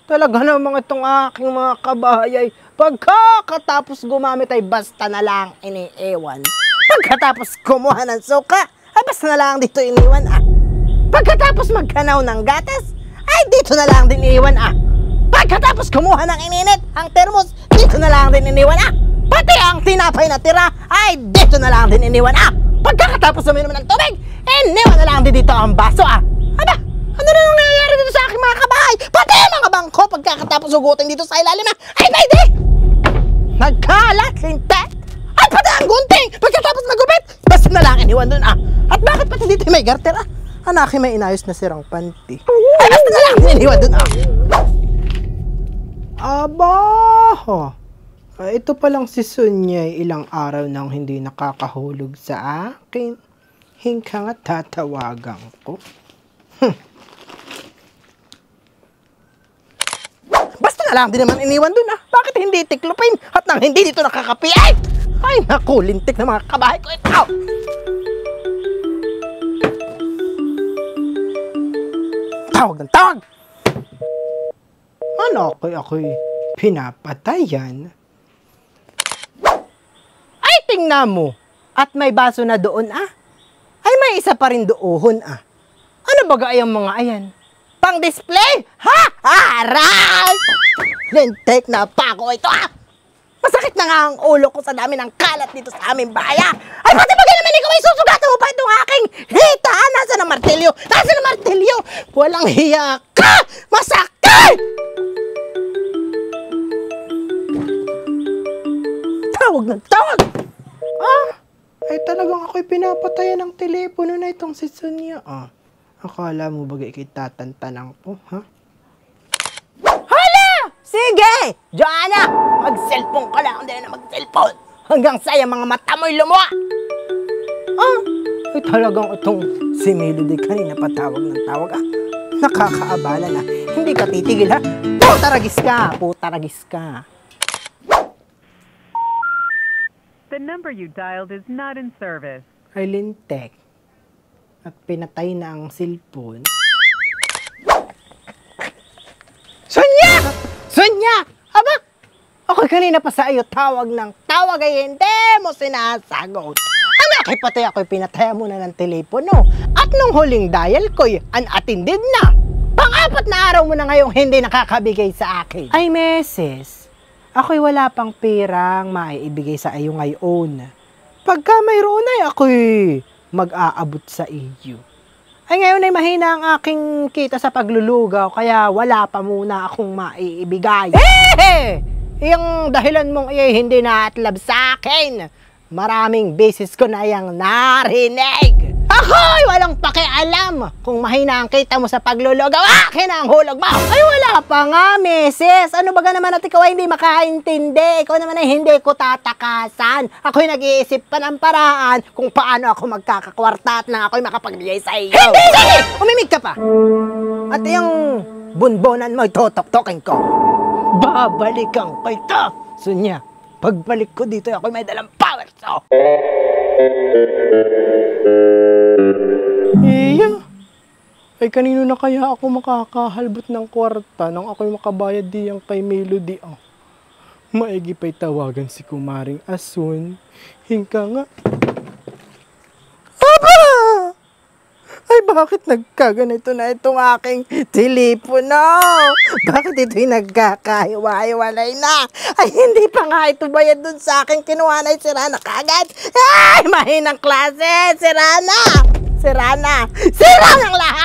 Talaga namang itong aking mga kabahay ay pagkatapos gumamit ay basta na lang iniiwan. Pagkatapos kumuha ng suka, ay basta na lang dito iniwan Pagkatapos magkanaw ng gatas, ay dito na lang din iniwan Pagkatapos kumuha ng ininit, ang termos, dito na lang din iniwan Pati ang tinapay na tira, ay dito na lang din iniwan Pagkatapos uminom ng tubig, iniwan na lang din dito ang baso Aba, ano na nangyayari dito sa aking mga kabahay? Pati ang mga bangko pagkatapos hugutin dito sa ilalim ay pwede! Nagkalat, lintet! At pati ang gunting pagkatapos magupit, basta na lang iniwan dun At bakit pati dito may garter Anaki may inayos na sirang panty. Ay basta na lang iniwan dun Aba! Ito palang si Sonia ilang araw nang hindi nakakahulog sa akin. Hingka nga tatawagan ko. Basta na lang din naman iniwan dun Bakit hindi tiklopin at nang hindi dito nakakapi Ay naku, lintik na mga kabahay ko ito. Tawag ng tawag. Ano ako'y pinapatayan? Ay tingnan mo. At may baso na doon Ay may isa pa rin doon Ano baga ay ang mga ayan? Pang display? Ha? Aray! Lintik na pako ito Masakit na nga ang ulo ko sa dami ng kalat dito sa aming bahay Ay pati ba naman ikaw ay susugatan mo pa itong aking hita Nasaan ang martilyo? Nasaan ang martilyo? Walang hiya ka! Masakit! Tawag ng tawag! Ay talagang ako'y pinapatayan ng telepono na itong si Sonia Akala mo bagay kitatantanan ko, Hala! Sige! Joanna! Mag-cellphone ka lang din na mag-cellphone hanggang saya mga mata mo'y lumuha! Ay talagang itong si Melody kanina patawag ng tawag Nakakaabala na. Hindi ka titigil Putaragis ka! Putaragis ka! The number you dialed is not in service. Ay lintek. At pinatay na ang cellphone. Sonia! Sonia! Aba! Ako'y kanina pa sa iyo tawag ng tawag ay hindi mo sinasagot. Ay pati ako'y pinataya muna ng telepono. At nung huling dial ko'y unattended na. Pang-apat na araw mo na ngayong hindi nakakabigay sa akin. Ay meses, ako'y wala pang perang maiibigay sa iyo ngayon. Pagka mayroon ay ako'y mag-aabot sa iyo. Ay ngayon ay mahina ang aking kita sa paglulugaw kaya wala pa muna akong maiibigay. Yung dahilan mong iyay hindi naatlab sa akin. Maraming beses ko na yung narinig. Ako'y walang pakialam kung mahina ang kita mo sa paglulugaw. Akin ang hulog mo. Ay wala pa nga, meses. Ano ba naman at ikaw ay hindi makaintindi? Ikaw naman ay hindi ko tatakasan. Ako'y nag-iisip pa ng paraan kung paano ako magkakakwarta at nang ako'y makapagbigay sa iyo. Hindi! Sige! Umimig ka pa. At yung bunbonan mo, tutok-tokin ko. Babalikan ko ito. Sonia, pagbalik ko dito, ako'y may dalang power. So. Iya. Ay kanino na kaya ako makakahalbot ng kwarta nang ako'y makabayad diyang kay Melody Maigi pa'y tawagan si Kumaring Asun. Hingka nga. Aba! Ay bakit nagkaganito na itong aking telepono? Bakit ito'y nagkakahiwa-hiwalay na? Ay hindi pa nga ito bayad dun sa aking kinuha na sira na kagad. Ay mahinang klase! Sira na! Sira na! Sira ng lahat!